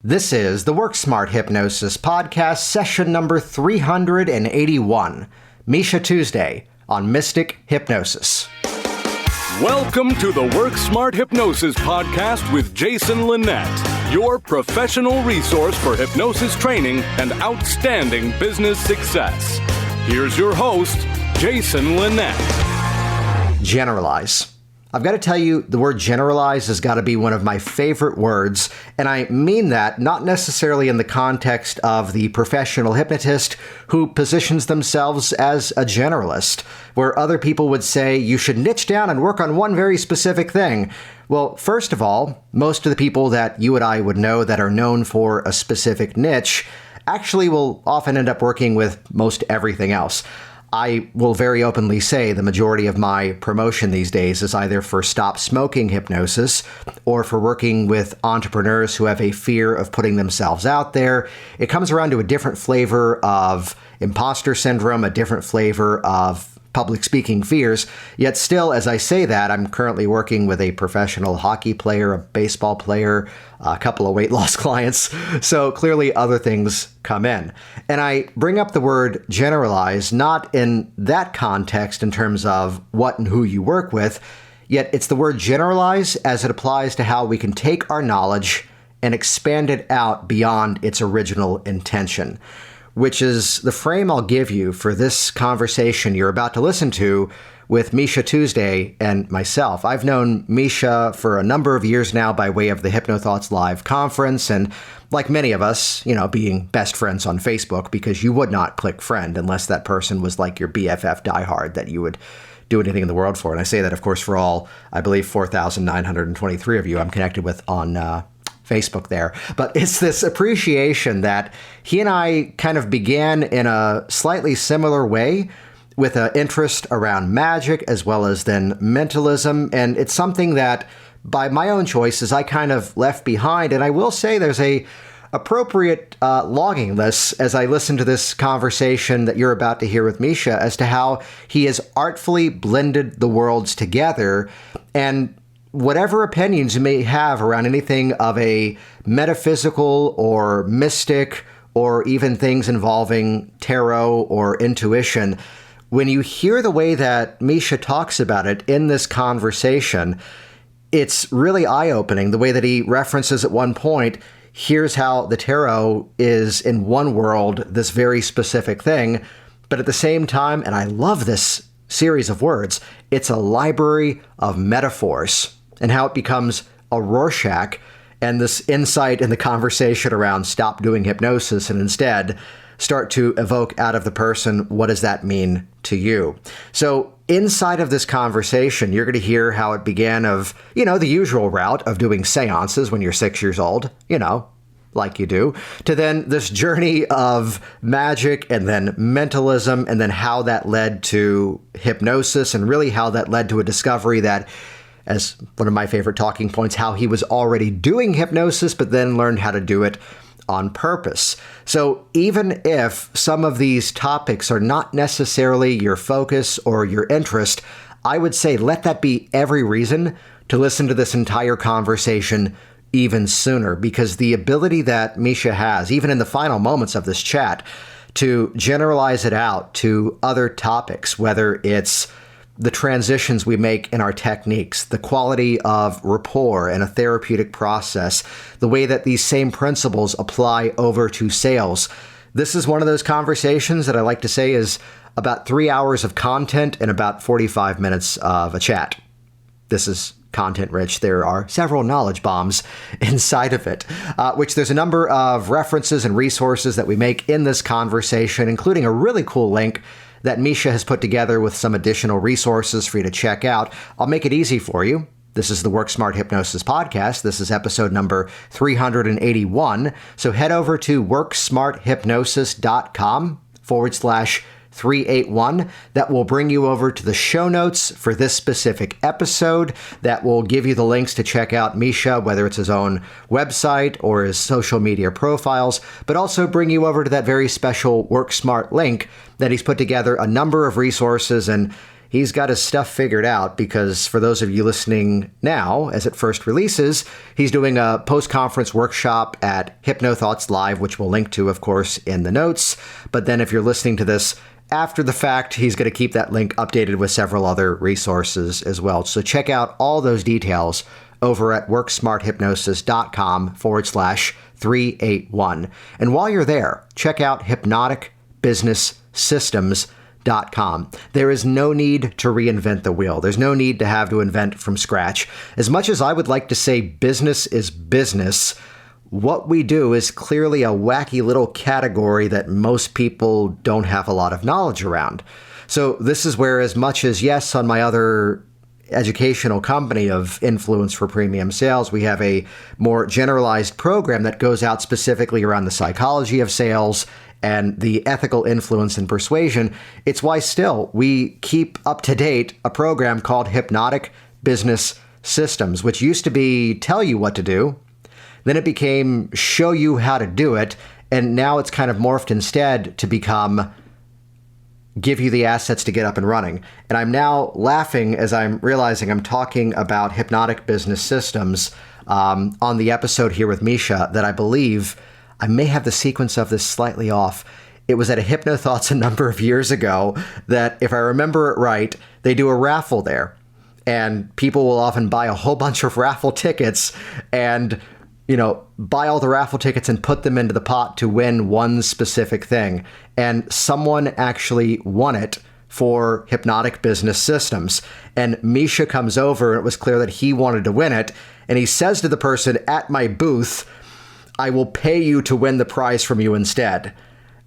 This is the Work Smart Hypnosis podcast, session number 381, Misha Tuesday on Mystic Hypnosis. Welcome to the Work Smart Hypnosis podcast with Jason Linett, your professional resource for hypnosis training and outstanding business success. Here's your host, Jason Linett. Generalize. I've got to tell you, the word generalize has got to be one of my favorite words, and I mean that not necessarily in the context of the professional hypnotist who positions themselves as a generalist, where other people would say you should niche down and work on one very specific thing. Well, first of all, most of the people that you and I would know that are known for a specific niche actually will often end up working with most everything else. I will very openly say the majority of my promotion these days is either for stop smoking hypnosis or for working with entrepreneurs who have a fear of putting themselves out there. It comes around to a different flavor of imposter syndrome, a different flavor of public speaking fears. Yet still, as I say that, I'm currently working with a professional hockey player, a baseball player, a couple of weight loss clients. So clearly other things come in. And I bring up the word generalize, not in that context in terms of what and who you work with, yet it's the word generalize as it applies to how we can take our knowledge and expand it out beyond its original intention, which is the frame I'll give you for this conversation you're about to listen to with Misha Tuesday and myself. I've known Misha for a number of years now by way of the HypnoThoughts live conference, and like many of us, being best friends on Facebook, because you would not click friend unless that person was like your BFF diehard that you would do anything in the world for. And I say that, of course, for all, I believe, 4,923 of you I'm connected with on Facebook there. But it's this appreciation that he and I kind of began in a slightly similar way with an interest around magic as well as then mentalism. And it's something that by my own choices, I kind of left behind. And I will say there's a appropriate logging list as I listen to this conversation that you're about to hear with Misha as to how he has artfully blended the worlds together. And whatever opinions you may have around anything of a metaphysical or mystic or even things involving tarot or intuition, when you hear the way that Misha talks about it in this conversation, it's really eye-opening. The way that he references at one point, here's how the tarot is in one world, this very specific thing, but at the same time, and I love this series of words, it's a library of metaphors, and how it becomes a Rorschach and this insight in the conversation around stop doing hypnosis and instead start to evoke out of the person, what does that mean to you? So inside of this conversation, you're going to hear how it began of, the usual route of doing seances when you're 6 years old, like you do, to then this journey of magic and then mentalism and then how that led to hypnosis and really how that led to a discovery that, as one of my favorite talking points, how he was already doing hypnosis, but then learned how to do it on purpose. So even if some of these topics are not necessarily your focus or your interest, I would say let that be every reason to listen to this entire conversation even sooner, because the ability that Misha has, even in the final moments of this chat, to generalize it out to other topics, whether it's the transitions we make in our techniques, the quality of rapport and a therapeutic process, the way that these same principles apply over to sales. This is one of those conversations that I like to say is about 3 hours of content and about 45 minutes of a chat. This is content rich. There are several knowledge bombs inside of it, which there's a number of references and resources that we make in this conversation, including a really cool link that Misha has put together with some additional resources for you to check out. I'll make it easy for you. This is the Work Smart Hypnosis podcast. This is episode number 381. So head over to worksmarthypnosis.com/381. That will bring you over to the show notes for this specific episode. That will give you the links to check out Misha, whether it's his own website or his social media profiles, but also bring you over to that very special Work Smart link that he's put together a number of resources. And he's got his stuff figured out, because for those of you listening now, as it first releases, he's doing a post-conference workshop at HypnoThoughts Live, which we'll link to, of course, in the notes. But then if you're listening to this after the fact, he's going to keep that link updated with several other resources as well. So check out all those details over at worksmarthypnosis.com/381. And while you're there, check out hypnoticbusinesssystems.com. There is no need to reinvent the wheel. There's no need to have to invent from scratch. As much as I would like to say business is business, what we do is clearly a wacky little category that most people don't have a lot of knowledge around. So this is where, as much as, yes, on my other educational company of Influence for Premium Sales, we have a more generalized program that goes out specifically around the psychology of sales and the ethical influence and persuasion. It's why still we keep up to date a program called Hypnotic Business Systems, which used to be tell you what to do, then it became show you how to do it, and now it's kind of morphed instead to become give you the assets to get up and running. And I'm now laughing as I'm realizing I'm talking about Hypnotic Business Systems on the episode here with Misha, that I believe I may have the sequence of this slightly off. It was at a HypnoThoughts a number of years ago that, if I remember it right, they do a raffle there. And people will often buy a whole bunch of raffle tickets and, buy all the raffle tickets and put them into the pot to win one specific thing. And someone actually won it for Hypnotic Business Systems. And Misha comes over, and it was clear that he wanted to win it. And he says to the person at my booth, "I will pay you to win the prize from you instead."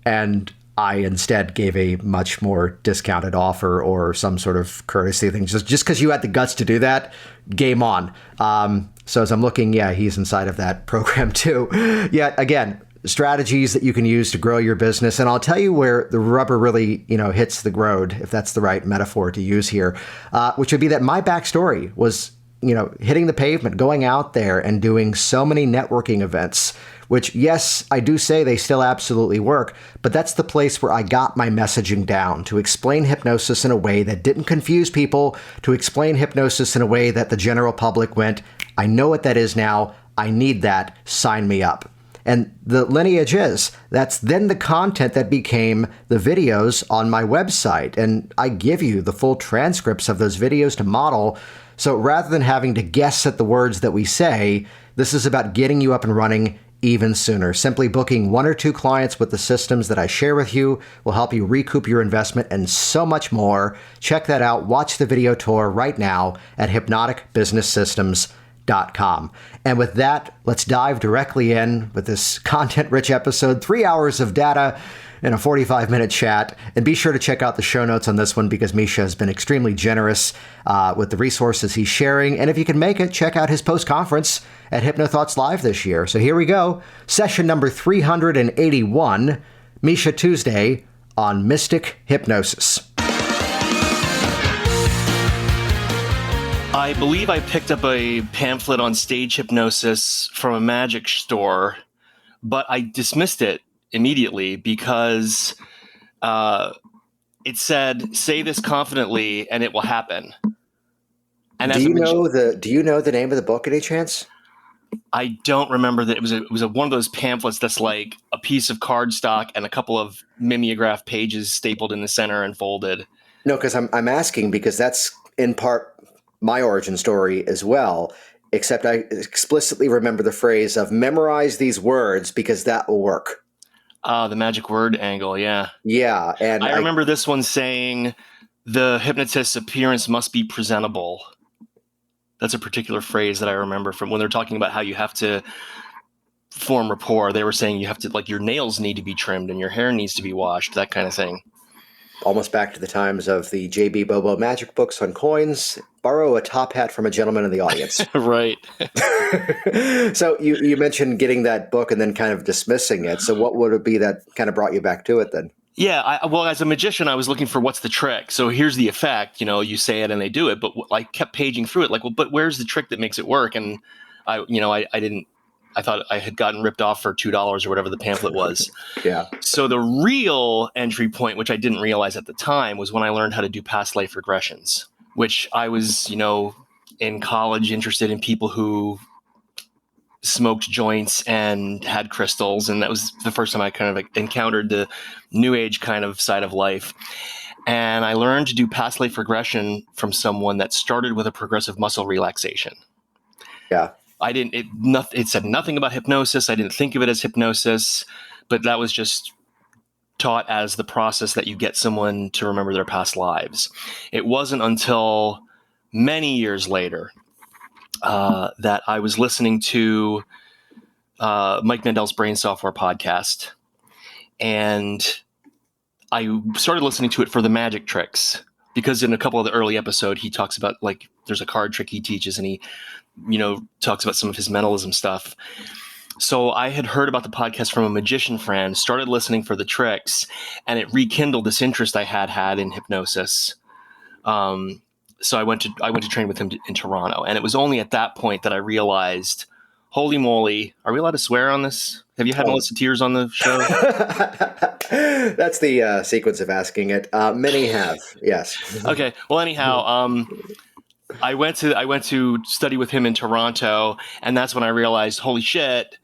And I instead gave a much more discounted offer or some sort of courtesy thing. Just because you had the guts to do that, game on. So as I'm looking, yeah, he's inside of that program too. Yeah, again, strategies that you can use to grow your business. And I'll tell you where the rubber really, hits the road, if that's the right metaphor to use here, which would be that my backstory was, hitting the pavement, going out there and doing so many networking events, which, yes, I do say they still absolutely work, but that's the place where I got my messaging down, to explain hypnosis in a way that didn't confuse people, to explain hypnosis in a way that the general public went, "I know what that is now. I need that. Sign me up." And the lineage is, that's then the content that became the videos on my website. And I give you the full transcripts of those videos to model. So rather than having to guess at the words that we say, this is about getting you up and running even sooner. Simply booking 1 or 2 clients with the systems that I share with you will help you recoup your investment and so much more. Check that out. Watch the video tour right now at hypnoticbusinesssystems.com. And with that, let's dive directly in with this content-rich episode, 3 hours of data in a 45-minute chat. And be sure to check out the show notes on this one, because Misha has been extremely generous with the resources he's sharing. And if you can make it, check out his post-conference at HypnoThoughts Live this year. So here we go. Session number 381, Misha Tuesday on Mystic Hypnosis. I believe I picked up a pamphlet on stage hypnosis from a magic store, but I dismissed it immediately because it said, "Say this confidently and it will happen." And do you know the name of the book, any chance? I don't remember that. It was one of those pamphlets that's like a piece of cardstock and a couple of mimeograph pages stapled in the center and folded. No, because I'm asking because that's in part my origin story as well, except I explicitly remember the phrase of memorize these words because that will work. The magic word angle, yeah. Yeah. And I remember this one saying the hypnotist's appearance must be presentable. That's a particular phrase that I remember from when they're talking about how you have to form rapport. They were saying you have to, like, your nails need to be trimmed and your hair needs to be washed, that kind of thing. Almost back to the times of the J.B. Bobo magic books on coins. Borrow a top hat from a gentleman in the audience. Right. So you mentioned getting that book and then kind of dismissing it. So what would it be that kind of brought you back to it then? Yeah, well, as a magician, I was looking for what's the trick. So here's the effect. You say it and they do it. But I kept paging through it, like, well, but where's the trick that makes it work? And I didn't I thought I had gotten ripped off for $2 or whatever the pamphlet was. Yeah. So the real entry point, which I didn't realize at the time, was when I learned how to do past life regressions, which I was, in college interested in people who smoked joints and had crystals. And that was the first time I kind of encountered the new age kind of side of life. And I learned to do past life regression from someone that started with a progressive muscle relaxation. Yeah. It said nothing about hypnosis. I didn't think of it as hypnosis, but that was just taught as the process that you get someone to remember their past lives. It wasn't until many years later that I was listening to Mike Mandel's Brain Software podcast, and I started listening to it for the magic tricks, because in a couple of the early episodes, he talks about, like, there's a card trick he teaches, and he, talks about some of his mentalism stuff. So I had heard about the podcast from a magician friend, started listening for the tricks, and it rekindled this interest I had in hypnosis. So I went to train with him in Toronto, and it was only at that point that I realized, holy moly, are we allowed to swear on this? Have you had Melissa Tears on the show? That's the sequence of asking it. Many have, yes. Okay. Well, anyhow, I went to study with him in Toronto, and that's when I realized, holy shit,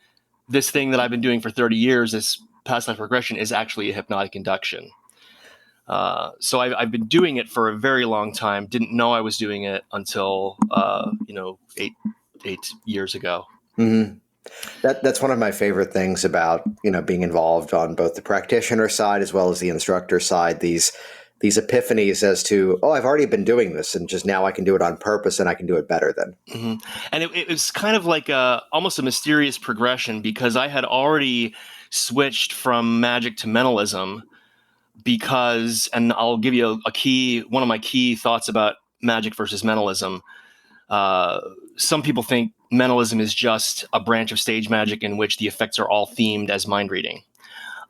this thing that I've been doing for 30 years, this past life regression, is actually a hypnotic induction. So I've been doing it for a very long time. Didn't know I was doing it until 8 years ago. Mm-hmm. That's one of my favorite things about being involved on both the practitioner side as well as the instructor side. These epiphanies as to, I've already been doing this, and just now I can do it on purpose, and I can do it better then. Mm-hmm. And it was kind of like almost a mysterious progression, because I had already switched from magic to mentalism. Because, and I'll give you one of my key thoughts about magic versus mentalism. Some people think mentalism is just a branch of stage magic in which the effects are all themed as mind reading.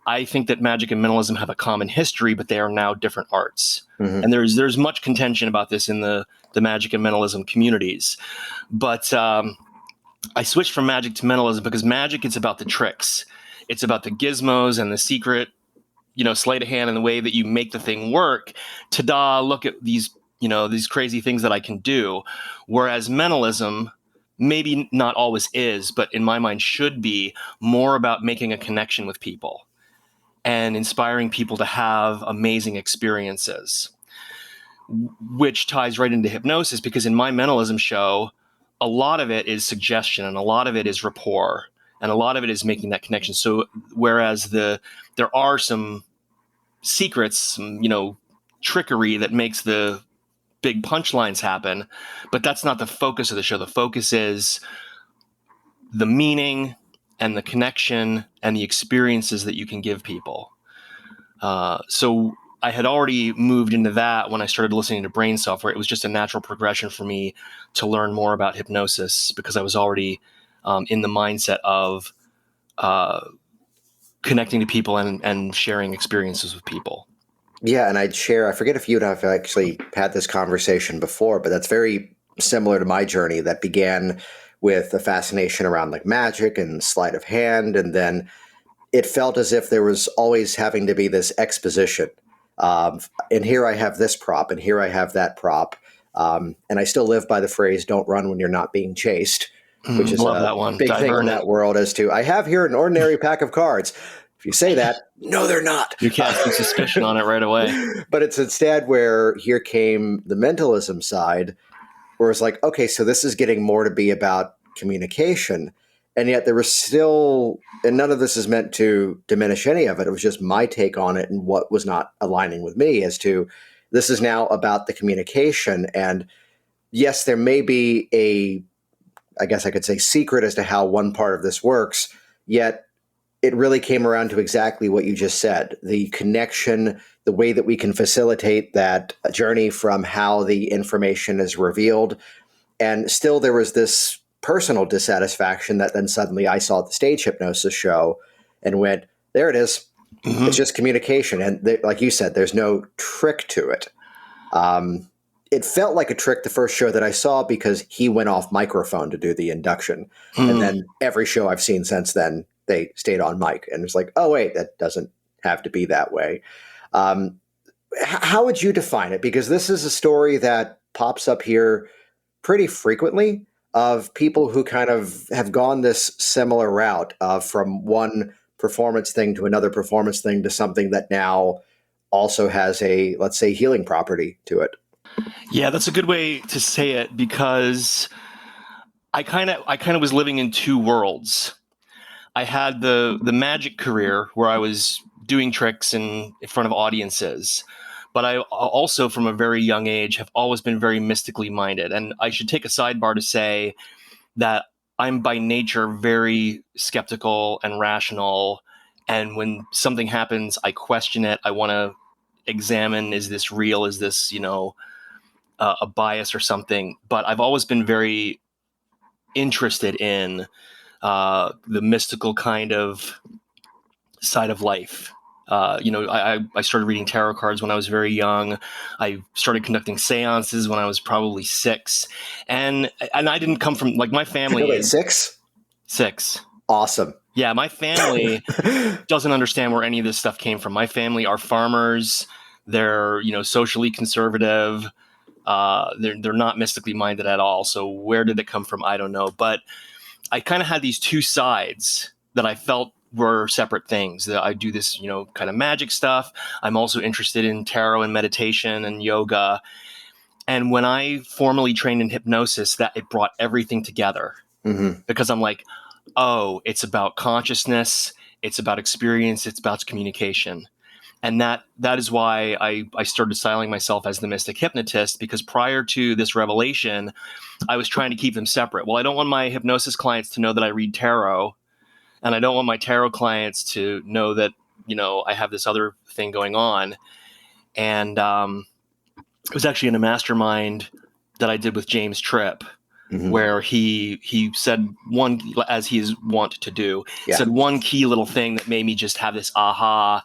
I think that magic and mentalism have a common history, but they are now different arts. Mm-hmm. And there's much contention about this in the magic and mentalism communities. But I switched from magic to mentalism because magic, it's about the tricks. It's about the gizmos and the secret, sleight of hand and the way that you make the thing work. Ta-da, look at these, these crazy things that I can do. Whereas mentalism, maybe not always is, but in my mind should be more about making a connection with people and inspiring people to have amazing experiences, which ties right into hypnosis, because in my mentalism show, a lot of it is suggestion and a lot of it is rapport and a lot of it is making that connection. So whereas there are some secrets, some, trickery that makes the big punchlines happen, but that's not the focus of the show. The focus is the meaning and the connection and the experiences that you can give people. So I had already moved into that when I started listening to Brain Software. It was just a natural progression for me to learn more about hypnosis, because I was already in the mindset of connecting to people and sharing experiences with people. Yeah, and I'd share, I forget if you and I have actually had this conversation before, but that's very similar to my journey that began with a fascination around like magic and sleight of hand. And then it felt as if there was always having to be this exposition. And here I have this prop, and here I have that prop. And I still live by the phrase, don't run when you're not being chased, which is a big thing in that world, as to, I have here an ordinary pack of cards. If you say that, no, they're not. You're casting suspicion on it right away. But it's instead where here came the mentalism side, where it's like, okay, so this is getting more to be about communication. And yet there was still, and none of this is meant to diminish any of it. It was just my take on it and what was not aligning with me, as to, this is now about the communication. And yes, there may be I guess I could say, secret as to how one part of this works, yet it really came around to exactly what you just said, the connection, the way that we can facilitate that journey from how the information is revealed. And still there was this personal dissatisfaction that then suddenly I saw at the stage hypnosis show and went, there it is. Mm-hmm. It's just communication. And like you said, there's no trick to it. it felt like a trick the first show that I saw because he went off microphone to do the induction. And then every show I've seen since then, they stayed on mic. And it's like, oh, wait, that doesn't have to be that way. How would you define it? Because this is a story that pops up here pretty frequently of people who kind of have gone this similar route from one performance thing to another performance thing to something that now also has a, let's say, healing property to it. Yeah, that's a good way to say it, because I kind of was living in two worlds. I had the magic career where I was doing tricks in front of audiences, but I also, from a very young age, have always been very mystically minded. And I should take a sidebar to say that I'm by nature very skeptical and rational. And when something happens, I question it. I want to examine, is this real? Is this, a bias or something? But I've always been very interested in the mystical kind of side of life. I started reading tarot cards when I was very young. I started conducting seances when I was probably 6. And I didn't come from, like, my family. Wait, 6? 6. Awesome. Yeah, my family doesn't understand where any of this stuff came from. My family are farmers. They're, socially conservative. They're not mystically minded at all. So where did it come from? I don't know. But I kind of had these two sides that I felt were separate things. That I do this, kind of magic stuff. I'm also interested in tarot and meditation and yoga. And when I formally trained in hypnosis, that it brought everything together, because I'm like, oh, it's about consciousness, it's about experience, it's about communication. And that is why I started styling myself as the mystic hypnotist, because prior to this revelation, I was trying to keep them separate. Well, I don't want my hypnosis clients to know that I read tarot, and I don't want my tarot clients to know that, I have this other thing going on. And it was actually in a mastermind that I did with James Tripp, where he said one, as he is wont to do, said one key little thing that made me just have this aha.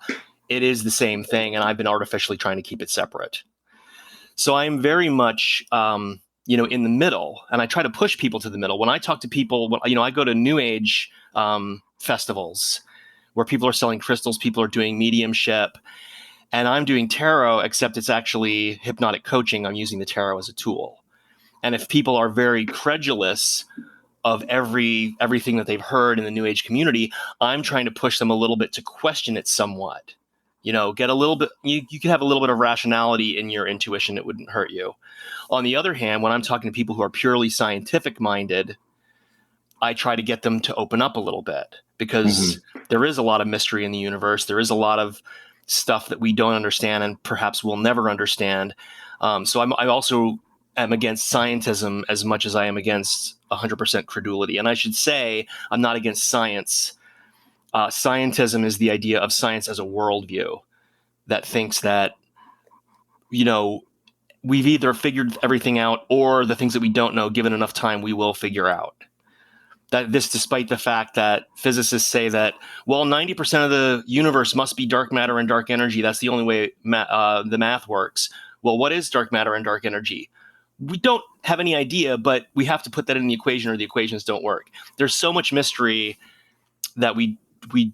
It is the same thing, and I've been artificially trying to keep it separate. So I'm very much, in the middle, and I try to push people to the middle. When I talk to people, I go to New Age festivals where people are selling crystals, people are doing mediumship, and I'm doing tarot, except it's actually hypnotic coaching. I'm using the tarot as a tool. And if people are very credulous of everything that they've heard in the New Age community, I'm trying to push them a little bit to question it somewhat. Get a little bit, you could have a little bit of rationality in your intuition. It wouldn't hurt you. On the other hand, when I'm talking to people who are purely scientific minded, I try to get them to open up a little bit, because there is a lot of mystery in the universe. There is a lot of stuff that we don't understand and perhaps we'll never understand. So I also am against scientism as much as I am against 100% credulity. And I should say, I'm not against science. Scientism is the idea of science as a worldview that thinks that, we've either figured everything out, or the things that we don't know, given enough time, we will figure out. This despite the fact that physicists say that, 90% of the universe must be dark matter and dark energy. That's the only way the math works. Well, what is dark matter and dark energy? We don't have any idea, but we have to put that in the equation or the equations don't work. There's so much mystery that we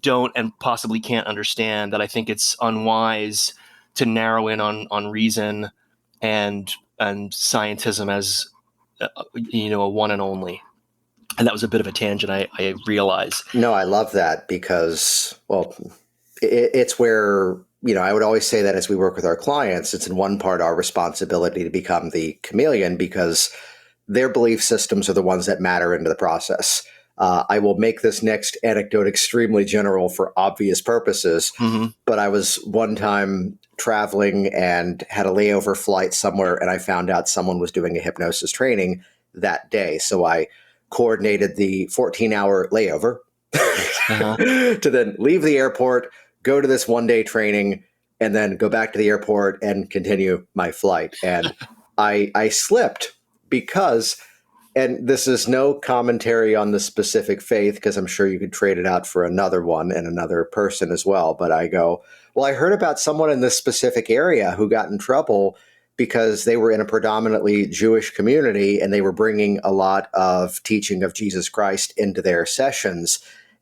don't and possibly can't understand, that I think it's unwise to narrow in on reason and scientism as a one and only. And that was a bit of a tangent, I realize. No, I love that, because, it's where, I would always say that as we work with our clients, it's in one part our responsibility to become the chameleon, because their belief systems are the ones that matter into the process. I will make this next anecdote extremely general for obvious purposes, but I was one time traveling and had a layover flight somewhere, and I found out someone was doing a hypnosis training that day. So I coordinated the 14-hour layover to then leave the airport, go to this one-day training, and then go back to the airport and continue my flight. And I slipped because, and this is no commentary on the specific faith, because I'm sure you could trade it out for another one and another person as well. But I go, I heard about someone in this specific area who got in trouble because they were in a predominantly Jewish community and they were bringing a lot of teaching of Jesus Christ into their sessions.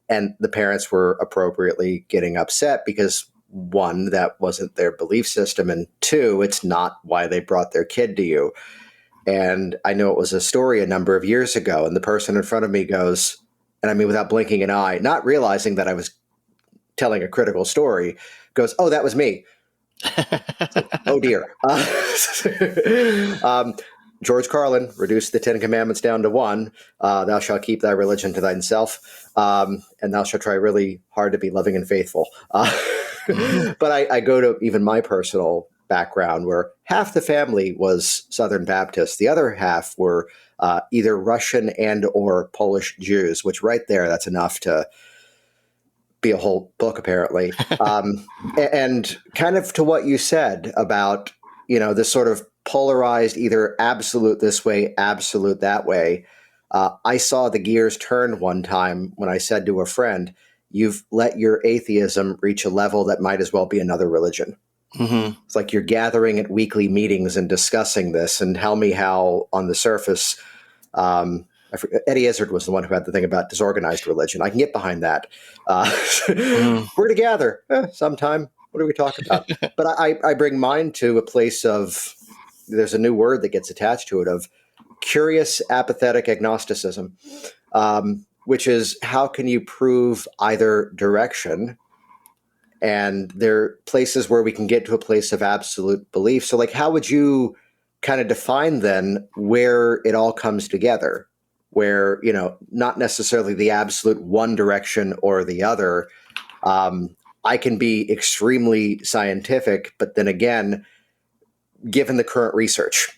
And the parents were appropriately getting upset because, one, that wasn't their belief system, and two, it's not why they brought their kid to you. And I know it was a story a number of years ago, and the person in front of me goes, and I mean, without blinking an eye, not realizing that I was telling a critical story, goes, "Oh, that was me." Like, oh dear. George Carlin reduced the 10 Commandments down to one. Thou shalt keep thy religion to thyself, and thou shalt try really hard to be loving and faithful. But I go to even my personal background, where half the family was Southern Baptist. The other half were either Russian and or Polish Jews, which right there, that's enough to be a whole book, apparently. And kind of to what you said about, this sort of polarized, either absolute this way, absolute that way. I saw the gears turn one time when I said to a friend, "You've let your atheism reach a level that might as well be another religion." Mm-hmm. It's like you're gathering at weekly meetings and discussing this, and tell me how on the surface, Eddie Izzard was the one who had the thing about disorganized religion. I can get behind that. We're together sometime. What are we talking about? But I bring mine to a place of, there's a new word that gets attached to it, of curious apathetic agnosticism, which is how can you prove either direction? And there are places where we can get to a place of absolute belief. So like, how would you kind of define then where it all comes together? Where, not necessarily the absolute one direction or the other. I can be extremely scientific, but then again, given the current research,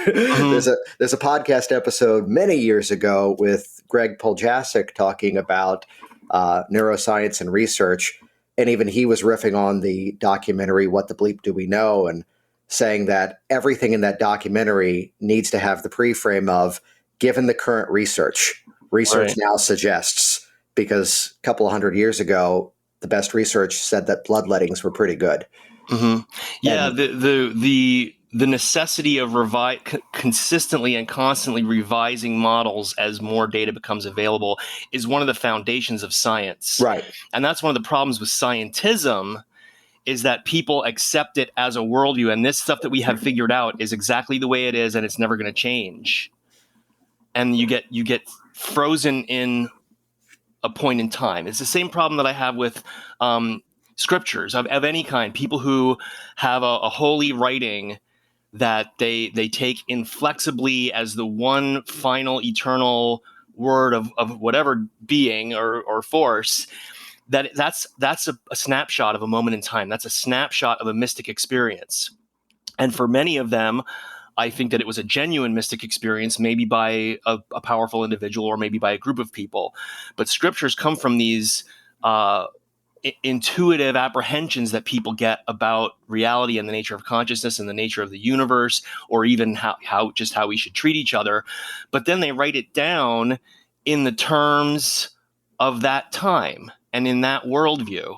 there's a podcast episode many years ago with Greg Poljacek talking about neuroscience and research. And even he was riffing on the documentary, What the Bleep Do We Know? And saying that everything in that documentary needs to have the pre-frame of, given the current research right. Now suggests, because a couple of 100 years ago, the best research said that bloodlettings were pretty good. Mm-hmm. Yeah, and the necessity of consistently and constantly revising models as more data becomes available is one of the foundations of science. Right. And that's one of the problems with scientism, is that people accept it as a worldview. And this stuff that we have figured out is exactly the way it is, and it's never going to change. And you get frozen in a point in time. It's the same problem that I have with scriptures of any kind. People who have a holy writing that they take inflexibly as the one final eternal word of whatever being or force, that's a snapshot of a moment in time. That's a snapshot of a mystic experience. And for many of them, I think that it was a genuine mystic experience, maybe by a powerful individual or maybe by a group of people. But scriptures come from these intuitive apprehensions that people get about reality and the nature of consciousness and the nature of the universe, or even how we should treat each other. But then they write it down in the terms of that time and in that worldview.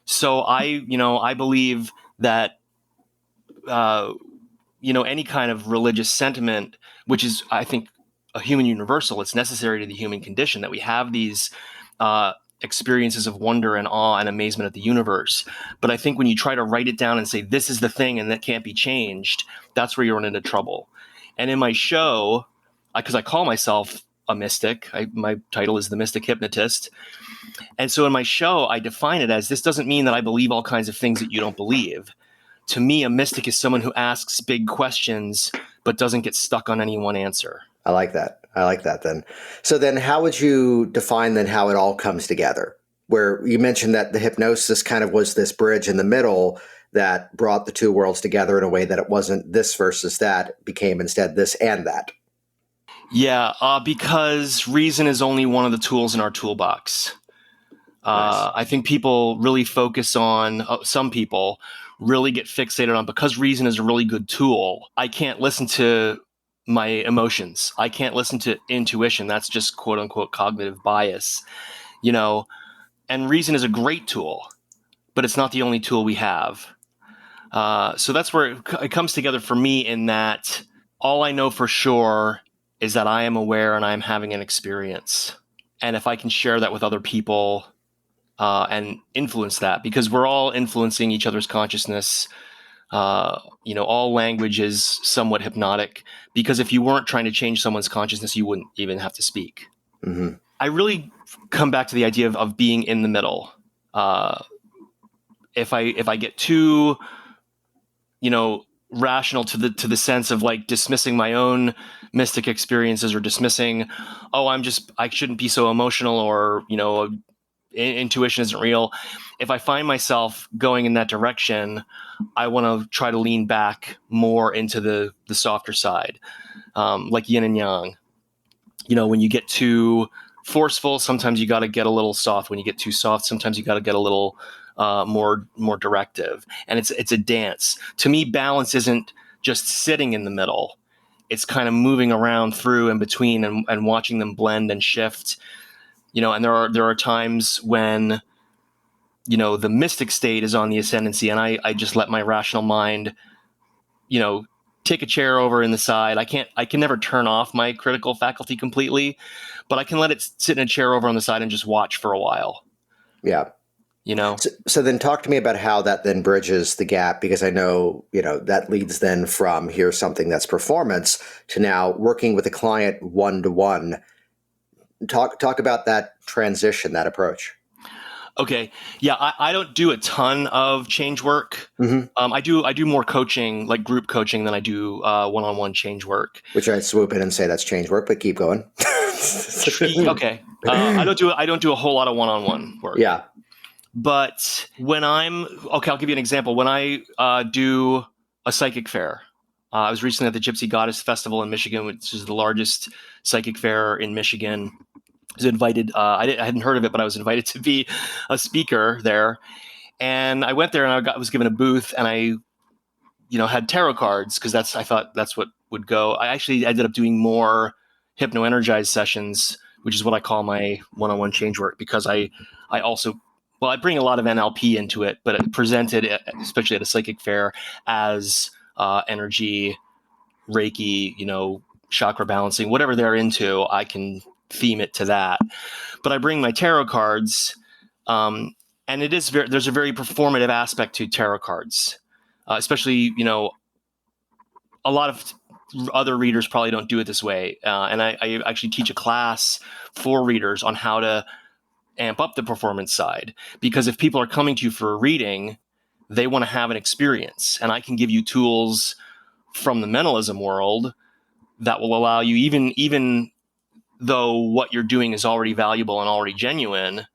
So I believe that any kind of religious sentiment, which is, I think, a human universal, it's necessary to the human condition that we have these experiences of wonder and awe and amazement at the universe. But I think when you try to write it down and say, this is the thing and that can't be changed, that's where you run into trouble. And in my show, because I call myself a mystic, my title is The Mystic Hypnotist. And so in my show, I define it as, this doesn't mean that I believe all kinds of things that you don't believe. To me, a mystic is someone who asks big questions, but doesn't get stuck on any one answer. I like that then. So then how would you define then how it all comes together? Where you mentioned that the hypnosis kind of was this bridge in the middle that brought the two worlds together in a way that it wasn't this versus that, it became instead this and that. Yeah, because reason is only one of the tools in our toolbox. Nice. I think people really focus on, some people really get fixated on, because reason is a really good tool, I can't listen to my emotions. I can't listen to intuition. That's just quote unquote cognitive bias, and reason is a great tool, but it's not the only tool we have. So that's where it comes together for me, in that all I know for sure is that I am aware and I'm having an experience. And if I can share that with other people and influence that, because we're all influencing each other's consciousness. All language is somewhat hypnotic, because if you weren't trying to change someone's consciousness, you wouldn't even have to speak. Mm-hmm. I really come back to the idea of being in the middle. If I get too, rational to the sense of like dismissing my own mystic experiences, or dismissing, I shouldn't be so emotional, or intuition isn't real. If I find myself going in that direction, I want to try to lean back more into the softer side, like yin and yang. When you get too forceful, sometimes you got to get a little soft. When you get too soft, sometimes you got to get a little more directive. And it's a dance. To me, balance isn't just sitting in the middle. It's kind of moving around through and between, and watching them blend and shift. And there are times when, the mystic state is on the ascendancy, and I just let my rational mind, take a chair over in the side. I can never turn off my critical faculty completely, but I can let it sit in a chair over on the side and just watch for a while. Yeah. So then talk to me about how that then bridges the gap, because I know, that leads then from here's something that's performance to now working with a client one-to-one. Talk about that transition, that approach. Okay. Yeah. I don't do a ton of change work. Mm-hmm. I do more coaching, like group coaching, than I do one-on-one change work. Which I'd swoop in and say that's change work, but keep going. Okay. I don't do a whole lot of one-on-one work. Yeah. But when I'll give you an example. When I do a psychic fair, I was recently at the Gypsy Goddess Festival in Michigan, which is the largest psychic fair in Michigan. I was invited. I hadn't heard of it, but I was invited to be a speaker there. And I went there, and I was given a booth, and I, had tarot cards, because I thought that's what would go. I actually ended up doing more Hypno-Energize sessions, which is what I call my one-on-one change work, because I bring a lot of NLP into it, but it presented, especially at a psychic fair, as energy, Reiki, chakra balancing, whatever they're into, I can theme it to that. But I bring my tarot cards, and there's a very performative aspect to tarot cards, especially, a lot of other readers probably don't do it this way. And I actually teach a class for readers on how to amp up the performance side, because if people are coming to you for a reading, they want to have an experience, and I can give you tools from the mentalism world that will allow you, even though what you're doing is already valuable and already genuine,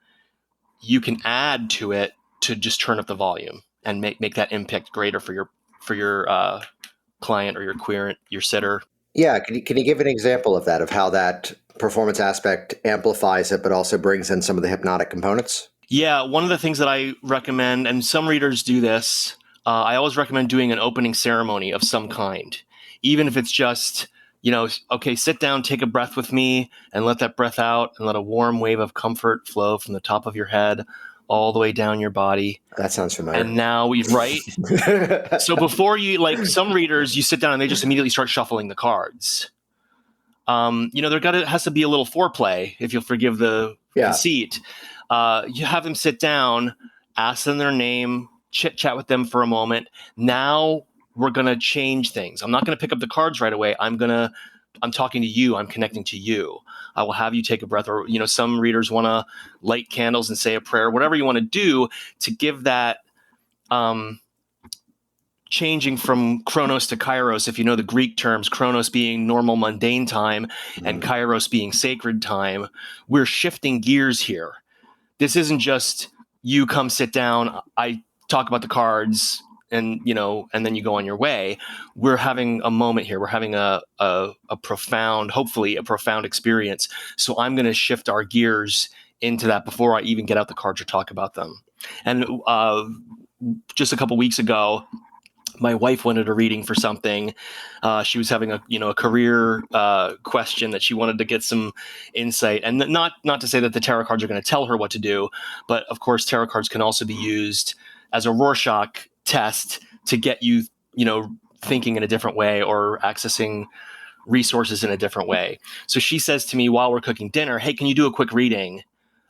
you can add to it to just turn up the volume and make that impact greater for your client or your querent, your sitter. Yeah. Can you give an example of that, of how that performance aspect amplifies it, but also brings in some of the hypnotic components? Yeah. One of the things that I recommend, and some readers do this, I always recommend doing an opening ceremony of some kind, even if it's just, okay, sit down, take a breath with me, and let that breath out, and let a warm wave of comfort flow from the top of your head all the way down your body. That sounds familiar. And now right? So before you, like some readers, you sit down and they just immediately start shuffling the cards. Has to be a little foreplay, if you'll forgive the conceit. You have them sit down, ask them their name, chit chat with them for a moment. Now we're going to change things. I'm not going to pick up the cards right away. I'm talking to you. I'm connecting to you. I will have you take a breath, or, some readers want to light candles and say a prayer, whatever you want to do to give that, changing from Chronos to Kairos. If you know the Greek terms, Chronos being normal mundane time and Kairos being sacred time, we're shifting gears here. This isn't just you come sit down, I talk about the cards, and then you go on your way. We're having a moment here. We're having a profound, hopefully a profound experience. So I'm going to shift our gears into that before I even get out the cards or talk about them. And just a couple weeks ago, my wife wanted a reading for something. She was having a career question that she wanted to get some insight. And not to say that the tarot cards are going to tell her what to do, but of course, tarot cards can also be used as a Rorschach test to get you, thinking in a different way or accessing resources in a different way. So she says to me while we're cooking dinner, hey, can you do a quick reading?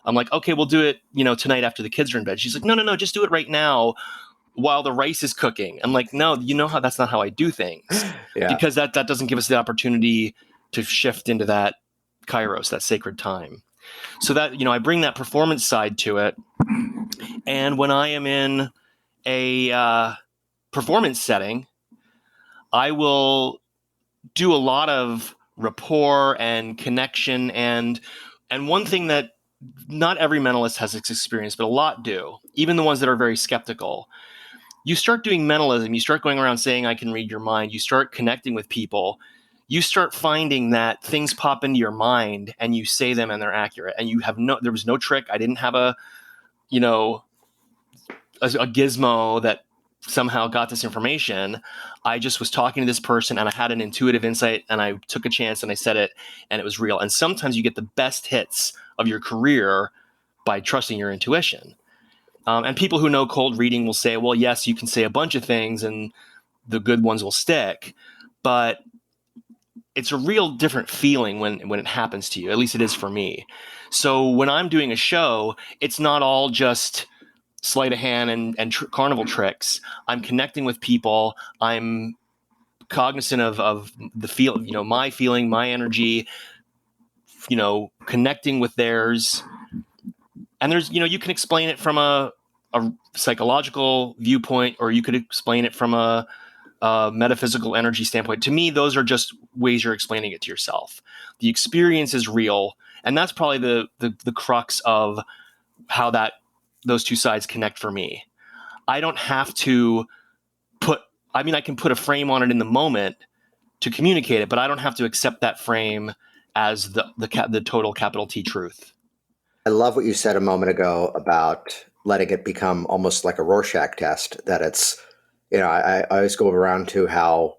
I'm like, okay, we'll do it, tonight after the kids are in bed. She's like, no, just do it right now while the rice is cooking. I'm like, no, that's not how I do things. Yeah. Because that doesn't give us the opportunity to shift into that kairos, that sacred time. So that, I bring that performance side to it. And when I am in a performance setting, I will do a lot of rapport and connection. And one thing that not every mentalist has this experience, but a lot do, even the ones that are very skeptical. You start doing mentalism, you start going around saying, I can read your mind, you start connecting with people, you start finding that things pop into your mind and you say them and they're accurate. And there was no trick. I didn't have a gizmo that somehow got this information. I just was talking to this person and I had an intuitive insight and I took a chance and I said it and it was real. And sometimes you get the best hits of your career by trusting your intuition. And people who know cold reading will say, well, yes, you can say a bunch of things and the good ones will stick, but it's a real different feeling when it happens to you. At least it is for me. So when I'm doing a show, it's not all just sleight of hand and carnival tricks. I'm connecting with people. I'm cognizant of the feel, my feeling, my energy, connecting with theirs. And there's, you can explain it from a psychological viewpoint, or you could explain it from a metaphysical energy standpoint. To me, those are just ways you're explaining it to yourself. The experience is real. And that's probably the crux of how those two sides connect for me. I don't have to I can put a frame on it in the moment to communicate it, but I don't have to accept that frame as the total capital T truth. I love what you said a moment ago about letting it become almost like a Rorschach test, that it's, I always go around to how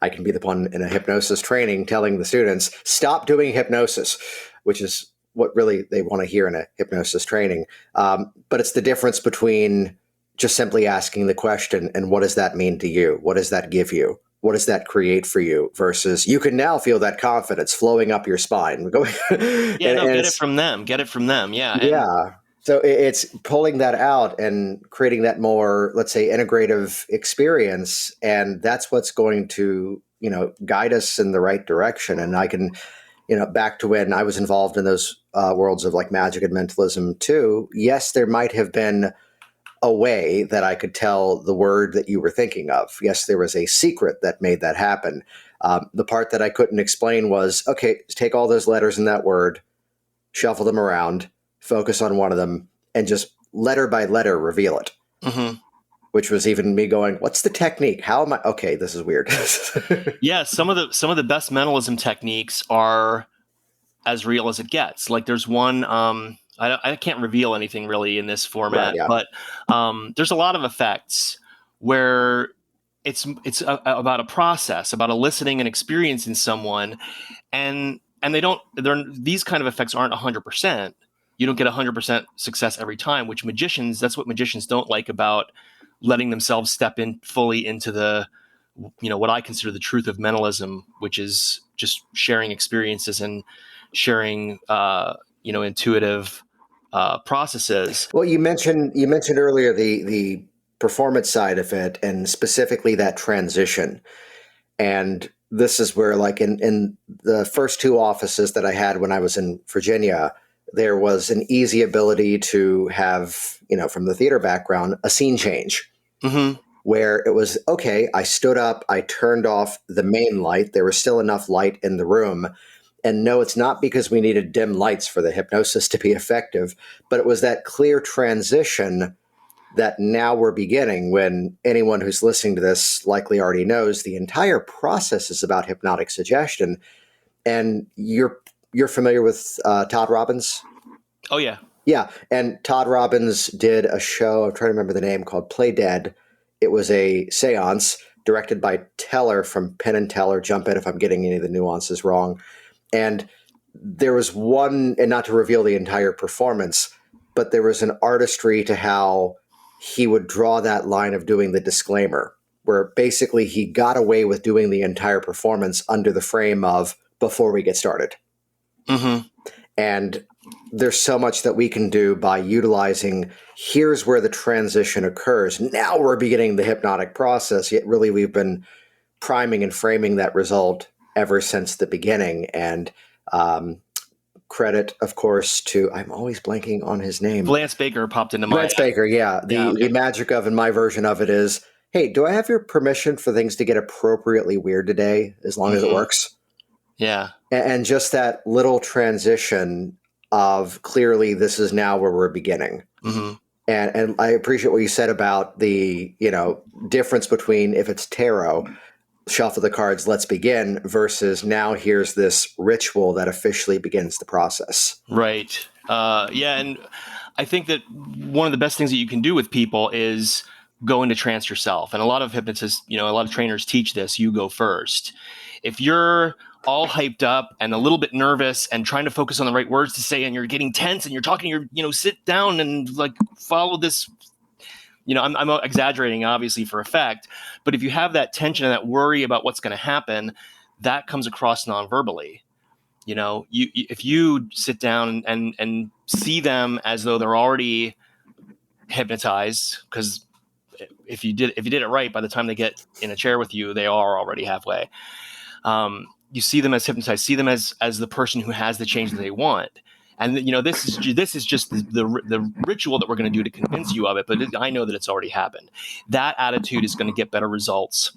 I can be the one in a hypnosis training telling the students, stop doing hypnosis, which is what really they want to hear in a hypnosis training. But it's the difference between just simply asking the question and what does that mean to you? What does that give you? What does that create for you? Versus you can now feel that confidence flowing up your spine. Get it from them. Yeah. Yeah. So it's pulling that out and creating that more, let's say, integrative experience. And that's what's going to, guide us in the right direction. And I can, back to when I was involved in those worlds of like magic and mentalism too. Yes, there might have been a way that I could tell the word that you were thinking of. Yes, there was a secret that made that happen. The part that I couldn't explain was, okay, take all those letters in that word, shuffle them around, focus on one of them, and just letter by letter reveal it. Mm-hmm. Which was even me going, what's the technique? How am I? Okay, this is weird. Yeah, some of the best mentalism techniques are as real as it gets. Like there's one, I can't reveal anything really in this format, right, yeah. But there's a lot of effects where it's about a process, about eliciting an experience in someone, and these kind of effects aren't 100%. You don't get 100% success every time, that's what magicians don't like about letting themselves step in fully into the, what I consider the truth of mentalism, which is just sharing experiences and sharing, intuitive processes. Well, you mentioned earlier the performance side of it, and specifically that transition. And this is where, like in the first two offices that I had when I was in Virginia, there was an easy ability to have, from the theater background, a scene change. Mm-hmm. Where it was, okay, I stood up, I turned off the main light. There was still enough light in the room. And no, it's not because we needed dim lights for the hypnosis to be effective, but it was that clear transition that now we're beginning. When anyone who's listening to this likely already knows, the entire process is about hypnotic suggestion. And you're familiar with Todd Robbins? Oh, yeah. Yeah. And Todd Robbins did a show, I'm trying to remember the name, called Play Dead. It was a seance directed by Teller from Penn and Teller. Jump in if I'm getting any of the nuances wrong. And there was one, and not to reveal the entire performance, but there was an artistry to how he would draw that line of doing the disclaimer. where basically he got away with doing the entire performance under the frame of before we get started. Mm-hmm. And there's so much that we can do by utilizing, here's where the transition occurs. Now we're beginning the hypnotic process, yet really we've been priming and framing that result ever since the beginning. And credit, of course, to, I'm always blanking on his name. Lance Baker popped into my Lance Baker, yeah. The magic of, and my version of it is, hey, do I have your permission for things to get appropriately weird today, as long as it works? Yeah. And just that little transition of clearly this is now where we're beginning. Mm-hmm. And I appreciate what you said about the, difference between if it's tarot, shuffle the cards, let's begin, versus now here's this ritual that officially begins the process. Right. Yeah. And I think that one of the best things that you can do with people is go into trance yourself. And a lot of hypnotists, a lot of trainers teach this, you go first. If you're all hyped up and a little bit nervous and trying to focus on the right words to say, and you're getting tense and you're talking, sit down and like follow this. I'm exaggerating obviously for effect, but if you have that tension and that worry about what's going to happen, that comes across non-verbally. If you sit down and see them as though they're already hypnotized, because if you did it right, by the time they get in a chair with you, they are already halfway. You see them as hypnotized, see them as the person who has the change that they want. And this is just the ritual that we're going to do to convince you of it. But I know that it's already happened. That attitude is going to get better results.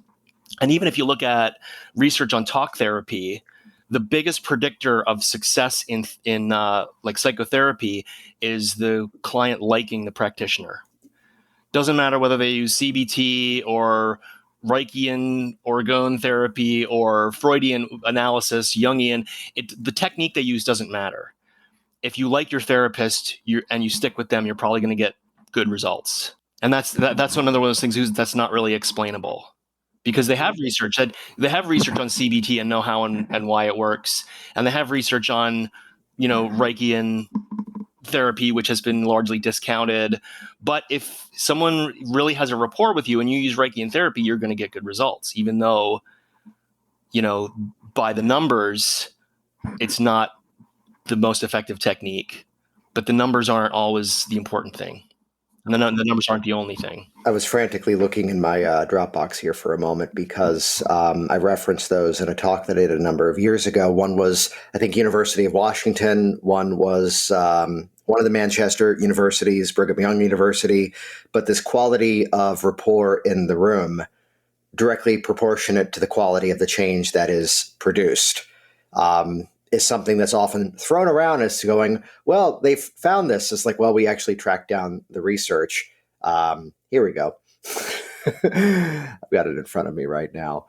And even if you look at research on talk therapy, the biggest predictor of success in like psychotherapy is the client liking the practitioner. Doesn't matter whether they use CBT or Reichian orgone therapy or Freudian analysis, Jungian. The technique they use doesn't matter. If you like your therapist and you stick with them, you're probably going to get good results. And that's one of those things that's not really explainable, because they have research on CBT and know how and why it works, and they have research on Reichian therapy, which has been largely discounted. But if someone really has a rapport with you and you use Reichian therapy, you're going to get good results, even though by the numbers it's not the most effective technique, but the numbers aren't always the important thing. And the numbers aren't the only thing. I was frantically looking in my Dropbox here for a moment because I referenced those in a talk that I did a number of years ago. One was, I think, University of Washington. One was one of the Manchester universities, Brigham Young University. But this quality of rapport in the room directly proportionate to the quality of the change that is produced. Is something that's often thrown around as going, well, they've found this. It's like, well, we actually tracked down the research. Here we go. I've got it in front of me right now,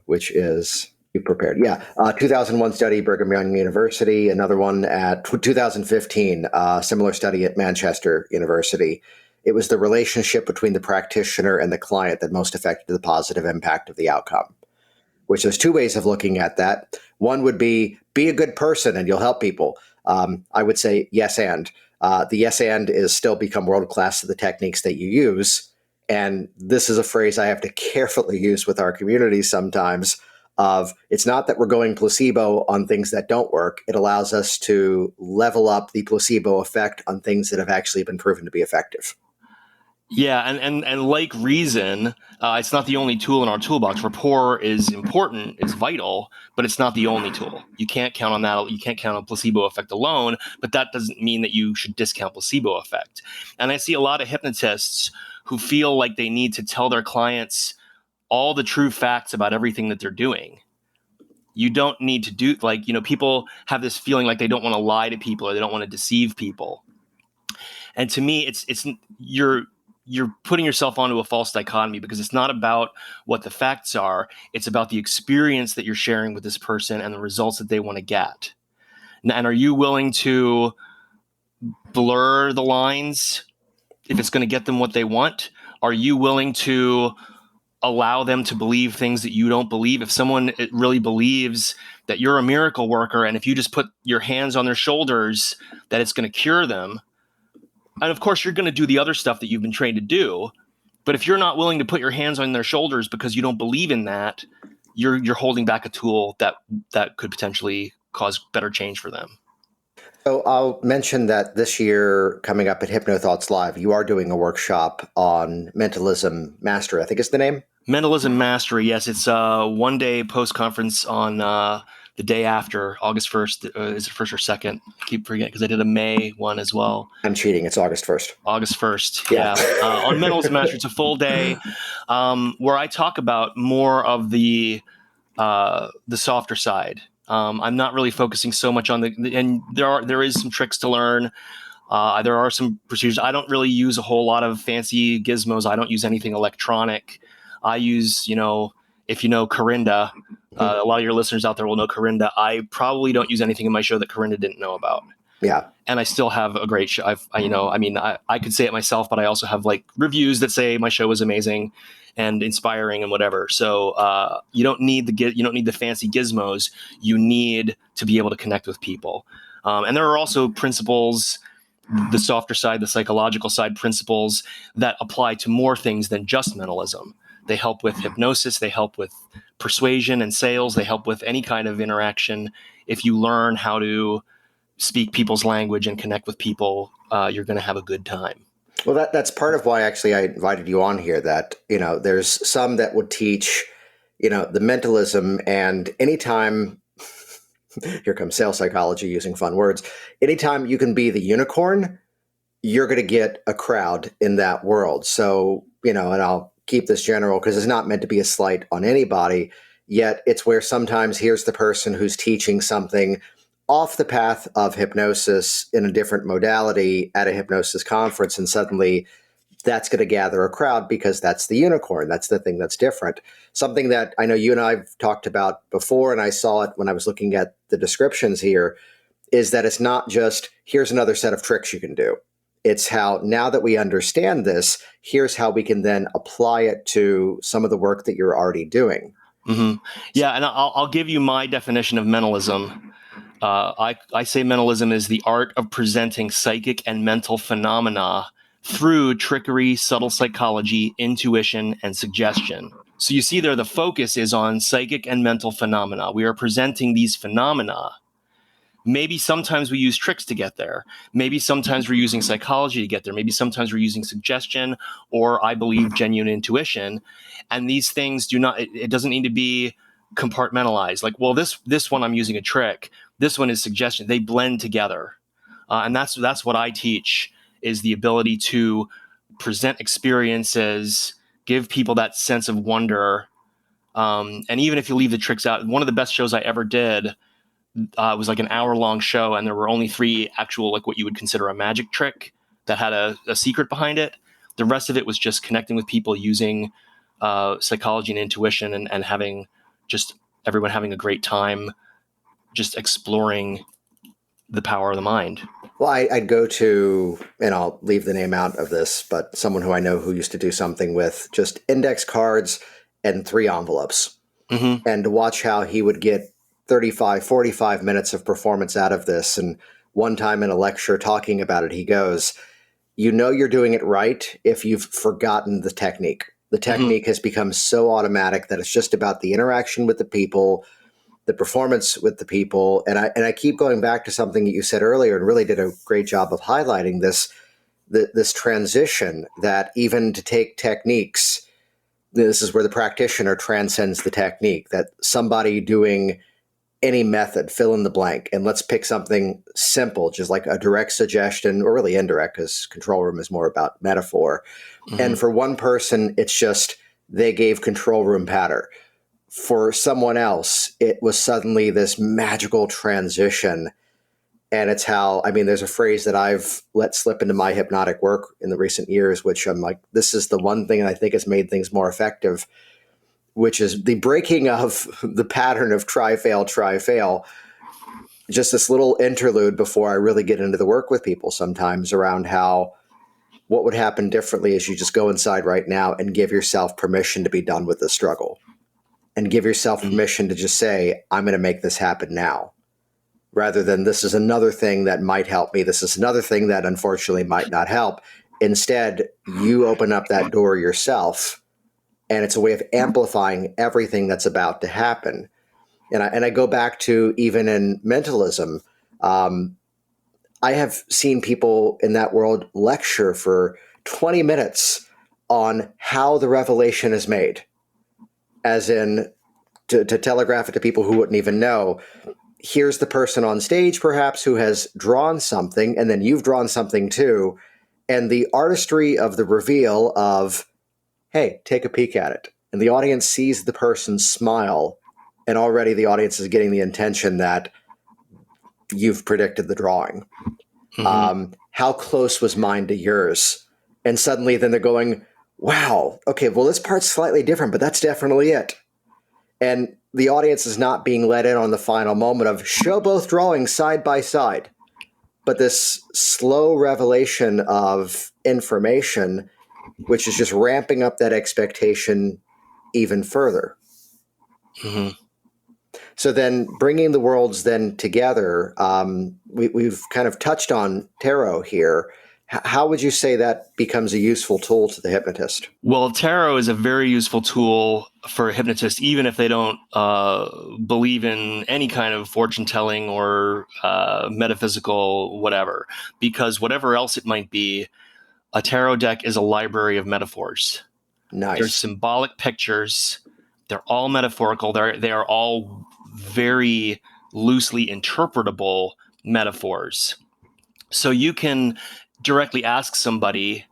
which is, be prepared. Yeah. 2001 study, Brigham Young University. Another one at 2015, similar study at Manchester University. It was the relationship between the practitioner and the client that most affected the positive impact of the outcome. Which there's two ways of looking at that. One would be a good person and you'll help people. I would say yes and. The yes and is still become world-class to the techniques that you use. And this is a phrase I have to carefully use with our community sometimes of, it's not that we're going placebo on things that don't work. It allows us to level up the placebo effect on things that have actually been proven to be effective. Yeah, and like reason, it's not the only tool in our toolbox. Rapport is important, it's vital, but it's not the only tool. You can't count on that. You can't count on placebo effect alone, but that doesn't mean that you should discount placebo effect. And I see a lot of hypnotists who feel like they need to tell their clients all the true facts about everything that they're doing. You don't need to do, people have this feeling like they don't want to lie to people or they don't want to deceive people. And to me, you're putting yourself onto a false dichotomy, because it's not about what the facts are. It's about the experience that you're sharing with this person and the results that they want to get. And are you willing to blur the lines if it's going to get them what they want? Are you willing to allow them to believe things that you don't believe? If someone really believes that you're a miracle worker, and if you just put your hands on their shoulders, that it's going to cure them, and of course, you're going to do the other stuff that you've been trained to do, But if you're not willing to put your hands on their shoulders because you don't believe in that, you're holding back a tool that could potentially cause better change for them. So I'll mention that this year, coming up at HypnoThoughts Live, you are doing a workshop on mentalism mastery, I think is the name. Mentalism mastery, yes. It's a one-day post-conference on the day after, August 1st. Is it 1st or 2nd? I keep forgetting because I did a May one as well. I'm cheating. It's August 1st. August 1st, yeah. On mentalism mastery, it's a full day where I talk about more of the softer side. I'm not really focusing so much on and there is some tricks to learn. There are some procedures. I don't really use a whole lot of fancy gizmos. I don't use anything electronic. I use, if you know Corinda, a lot of your listeners out there will know Corinda. I probably don't use anything in my show that Corinda didn't know about. Yeah. And I still have a great show. I could say it myself, but I also have like reviews that say my show was amazing and inspiring and whatever. So you don't need the fancy gizmos. You need to be able to connect with people. And there are also principles, the softer side, the psychological side principles that apply to more things than just mentalism. They help with hypnosis. They help with persuasion and sales. They help with any kind of interaction. If you learn how to speak people's language and connect with people, you're going to have a good time. Well, that's part of why actually I invited you on here, that, there's some that would teach, the mentalism, and anytime, here comes sales psychology using fun words, anytime you can be the unicorn, you're going to get a crowd in that world. So, and I'll keep this general because it's not meant to be a slight on anybody, yet it's where sometimes here's the person who's teaching something off the path of hypnosis in a different modality at a hypnosis conference, and suddenly that's going to gather a crowd because that's the unicorn. That's the thing that's different. Something that I know you and I've talked about before, and I saw it when I was looking at the descriptions here, is that it's not just, here's another set of tricks you can do. It's how, now that we understand this, here's how we can then apply it to some of the work that you're already doing. Mm-hmm. Yeah, and I'll give you my definition of mentalism. I say mentalism is the art of presenting psychic and mental phenomena through trickery, subtle psychology, intuition, and suggestion. So you see there, the focus is on psychic and mental phenomena. We are presenting these phenomena. Maybe sometimes we use tricks to get there. Maybe sometimes we're using psychology to get there. Maybe sometimes we're using suggestion, or I believe genuine intuition. And these things it doesn't need to be compartmentalized. Like, well, this one I'm using a trick. This one is suggestion. They blend together. And that's what I teach, is the ability to present experiences, give people that sense of wonder. And even if you leave the tricks out, one of the best shows I ever did was like an hour-long show, and there were only 3 actual, like what you would consider a magic trick that had a secret behind it. The rest of it was just connecting with people using psychology and intuition, and having just everyone having a great time just exploring the power of the mind. Well, I'd go to, and I'll leave the name out of this, but someone who I know who used to do something with just index cards and 3 envelopes. Mm-hmm. And to watch how he would get 35, 45 minutes of performance out of this. And one time in a lecture talking about it, he goes, you're doing it right if you've forgotten the technique. The technique has become so automatic that it's just about the interaction with the people, the performance with the people. And I keep going back to something that you said earlier, and really did a great job of highlighting this transition, that even to take techniques, this is where the practitioner transcends the technique, that somebody doing any method, fill in the blank, and let's pick something simple, just like a direct suggestion, or really indirect, because control room is more about metaphor. Mm-hmm. And for one person, it's just they gave control room patter. For someone else, it was suddenly this magical transition. And it's how, there's a phrase that I've let slip into my hypnotic work in the recent years, which I'm like, this is the one thing I think has made things more effective, which is the breaking of the pattern of try, fail, try, fail. Just this little interlude before I really get into the work with people sometimes around how, what would happen differently is you just go inside right now and give yourself permission to be done with the struggle, and give yourself permission to just say, I'm going to make this happen now, rather than this is another thing that might help me. This is another thing that unfortunately might not help. Instead, you open up that door yourself, and it's a way of amplifying everything that's about to happen. And I go back to even in mentalism. I have seen people in that world lecture for 20 minutes on how the revelation is made, as in to telegraph it to people who wouldn't even know. Here's the person on stage, perhaps, who has drawn something, and then you've drawn something too. And the artistry of the reveal of, hey, take a peek at it. And the audience sees the person smile, and already the audience is getting the intention that you've predicted the drawing. How close was mine to yours? And suddenly then they're going, wow, okay, well, this part's slightly different, but that's definitely it. And the audience is not being let in on the final moment of show both drawings side by side. But this slow revelation of information, which is just ramping up that expectation even further. Mm-hmm. So then bringing the worlds then together, we've kind of touched on tarot here. How would you say that becomes a useful tool to the hypnotist? Well, tarot is a very useful tool for a hypnotist, even if they don't believe in any kind of fortune telling or metaphysical whatever, because whatever else it might be, a tarot deck is a library of metaphors. Nice. There's symbolic pictures. They're all metaphorical. They are all very loosely interpretable metaphors. So you can directly ask somebody,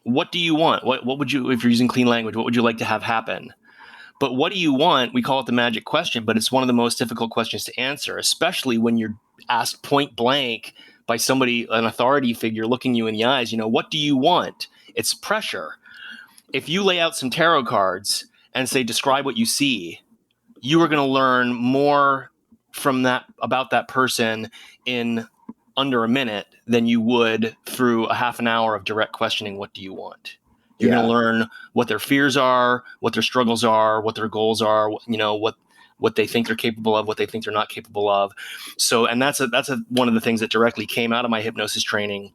what do you want? What would you, if you're using clean language, what would you like to have happen? But what do you want? We call it the magic question, but it's one of the most difficult questions to answer, especially when you're asked point blank by somebody, an authority figure looking you in the eyes. What do you want? It's pressure. If you lay out some tarot cards and say, describe what you see, you are going to learn more from that about that person in under a minute than you would through a half an hour of direct questioning. What do you want? You're going to learn what their fears are, what their struggles are, what their goals are, what they think they're capable of, what they think they're not capable of. So, and that's one of the things that directly came out of my hypnosis training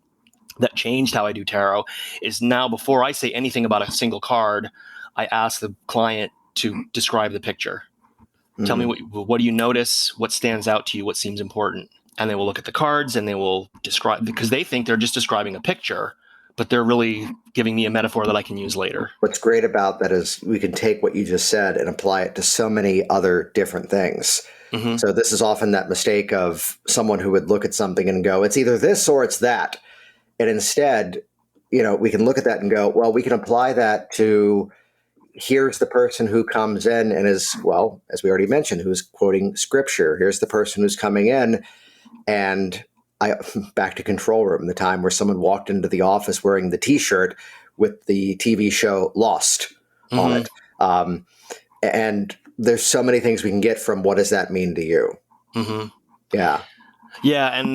that changed how I do tarot is now before I say anything about a single card, I ask the client to describe the picture. Mm-hmm. Tell me what do you notice? What stands out to you? What seems important? And they will look at the cards and they will describe, because they think they're just describing a picture, but they're really giving me a metaphor that I can use later. What's great about that is we can take what you just said and apply it to so many other different things. Mm-hmm. So this is often that mistake of someone who would look at something and go, it's either this or it's that. And instead, we can look at that and go, well, we can apply that to, here's the person who comes in and is, well, as we already mentioned, who's quoting scripture. Here's the person who's coming in. And back to Control Room, the time where someone walked into the office wearing the T-shirt with the TV show Lost on it. And there's so many things we can get from what does that mean to you? Mm-hmm. Yeah. Yeah. And,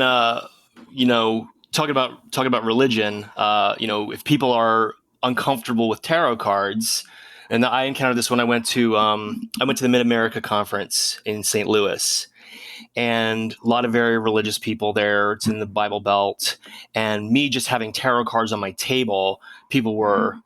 talking about religion, if people are uncomfortable with tarot cards, and I encountered this when I went to the Mid-America conference in St. Louis. And a lot of very religious people there. It's in the Bible Belt. And me just having tarot cards on my table, people were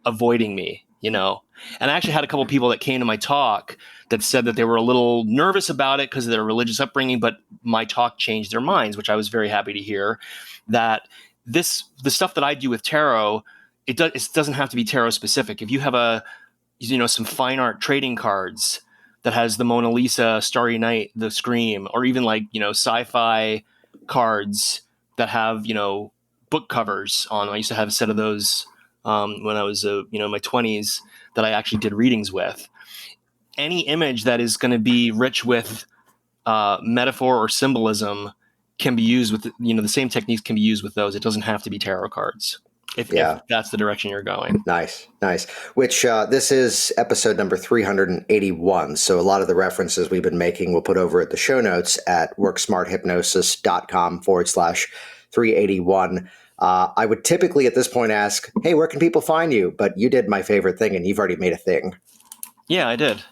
avoiding me, And I actually had a couple of people that came to my talk that said that they were a little nervous about it because of their religious upbringing, but my talk changed their minds, which I was very happy to hear. That the stuff that I do with tarot, it doesn't have to be tarot specific. If you have some fine art trading cards that has the Mona Lisa, Starry Night, the Scream, or even sci-fi cards that have, book covers on. I used to have a set of those when I was, in my 20s that I actually did readings with. Any image that is going to be rich with metaphor or symbolism can be used with, the same techniques can be used with those. It doesn't have to be tarot cards. If that's the direction you're going. Nice. Which this is episode number 381. So a lot of the references we've been making we'll put over at the show notes at worksmarthypnosis.com/381. I would typically at this point ask, hey, where can people find you? But you did my favorite thing and you've already made a thing. Yeah, I did.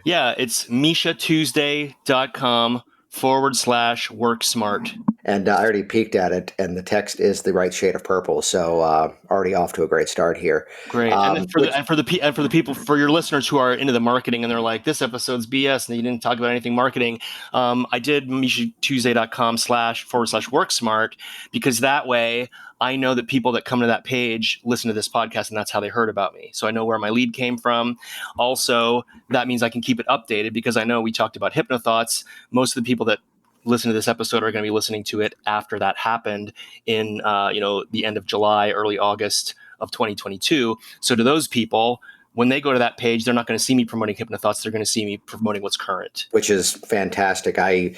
Yeah, it's MishaTuesday.com/worksmart. And I already peeked at it, and the text is the right shade of purple. So already off to a great start here. Great. And for the people, for your listeners who are into the marketing and they're like, this episode's BS and you didn't talk about anything marketing, I did MishaTuesday.com//worksmart, because that way I know that people that come to that page listen to this podcast, and that's how they heard about me. So I know where my lead came from. Also, that means I can keep it updated, because I know we talked about HypnoThoughts. Most of the people that listen to this episode are going to be listening to it after that happened in the end of July, early August of 2022. So to those people, when they go to that page, they're not going to see me promoting HypnoThoughts. They're going to see me promoting what's current. Which is fantastic. I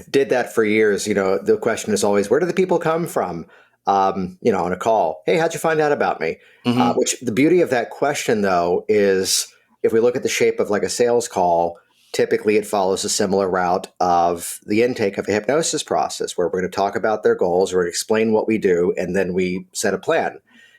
did that for years. The question is always, where do the people come from? On a call. Hey, how'd you find out about me? Mm-hmm. Which the beauty of that question, though, is if we look at the shape of like a sales call, typically it follows a similar route of the intake of a hypnosis process, where we're going to talk about their goals, we're going to explain what we do, and then we set a plan,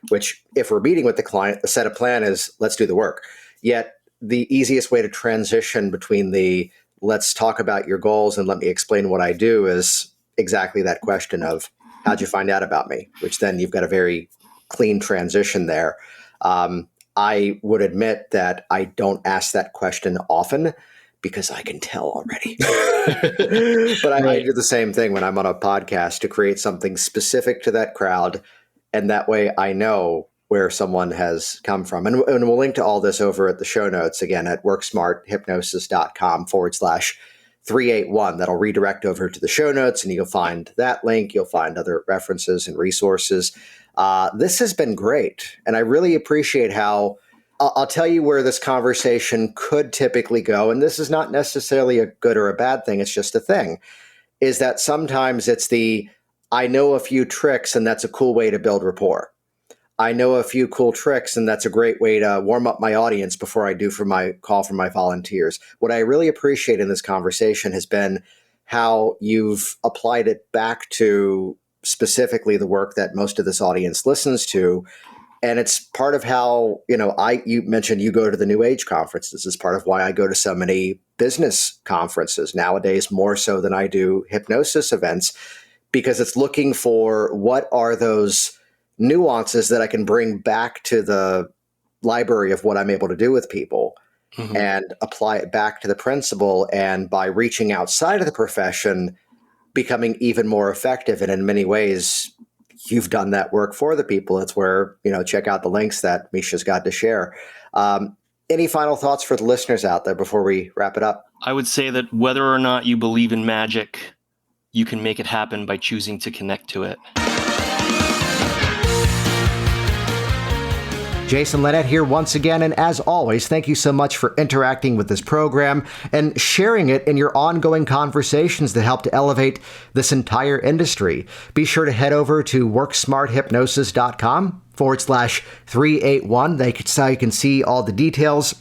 which if we're meeting with the client, the set of plan is let's do the work. Yet the easiest way to transition between the let's talk about your goals and let me explain what I do is exactly that question of how'd you find out about me, which then you've got a very clean transition there. I would admit that I don't ask that question often, because I can tell already. But I do the same thing when I'm on a podcast to create something specific to that crowd. And that way I know where someone has come from. And we'll link to all this over at the show notes, again, at worksmarthypnosis.com/381. That'll redirect over to the show notes, and you'll find that link. You'll find other references and resources. This has been great. And I really appreciate how I'll tell you where this conversation could typically go, and this is not necessarily a good or a bad thing, it's just a thing, is that sometimes it's I know a few tricks, and that's a cool way to build rapport. I know a few cool tricks, and that's a great way to warm up my audience before I do for my call for my volunteers. What I really appreciate in this conversation has been how you've applied it back to specifically the work that most of this audience listens to. And it's part of how, you mentioned you go to the New Age conferences. It's part of why I go to so many business conferences nowadays, more so than I do hypnosis events, because it's looking for what are those nuances that I can bring back to the library of what I'm able to do with people, mm-hmm. and apply it back to the principle. And by reaching outside of the profession, becoming even more effective. And in many ways, you've done that work for the people. It's where, check out the links that Misha's got to share. Any final thoughts for the listeners out there before we wrap it up? I would say that whether or not you believe in magic, you can make it happen by choosing to connect to it. Jason Linett here once again, and as always, thank you so much for interacting with this program and sharing it in your ongoing conversations that help to elevate this entire industry. Be sure to head over to worksmarthypnosis.com/381. So you can see all the details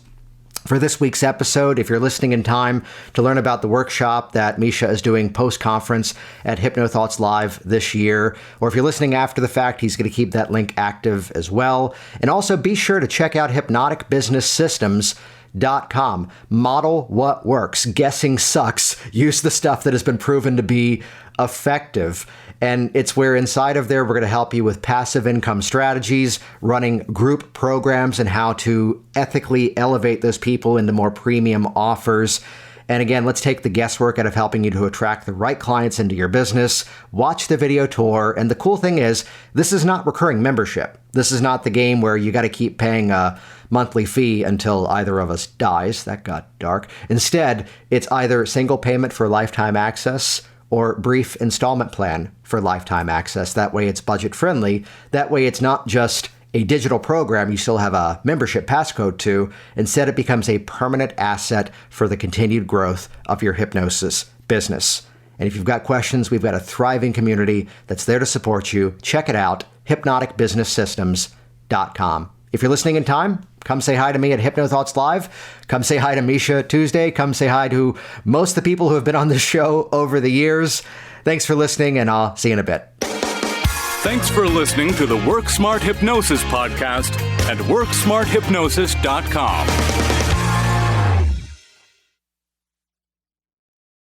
for this week's episode. If you're listening in time to learn about the workshop that Misha is doing post-conference at HypnoThoughts Live this year, or if you're listening after the fact, he's going to keep that link active as well. And also be sure to check out hypnoticbusinesssystems.com. Model what works. Guessing sucks. Use the stuff that has been proven to be effective. And it's where inside of there, we're going to help you with passive income strategies, running group programs, and how to ethically elevate those people into more premium offers. And again, let's take the guesswork out of helping you to attract the right clients into your business. Watch the video tour. And the cool thing is, this is not recurring membership. This is not the game where you got to keep paying a monthly fee until either of us dies. That got dark. Instead, it's either single payment for lifetime access or brief installment plan for lifetime access. That way it's budget friendly. That way it's not just a digital program you still have a membership passcode to. Instead, it becomes a permanent asset for the continued growth of your hypnosis business. And if you've got questions, we've got a thriving community that's there to support you. Check it out, hypnoticbusinesssystems.com. If you're listening in time, come say hi to me at HypnoThoughts Live. Come say hi to Misha Tuesday. Come say hi to most of the people who have been on this show over the years. Thanks for listening, and I'll see you in a bit. Thanks for listening to the Work Smart Hypnosis podcast at WorkSmartHypnosis.com.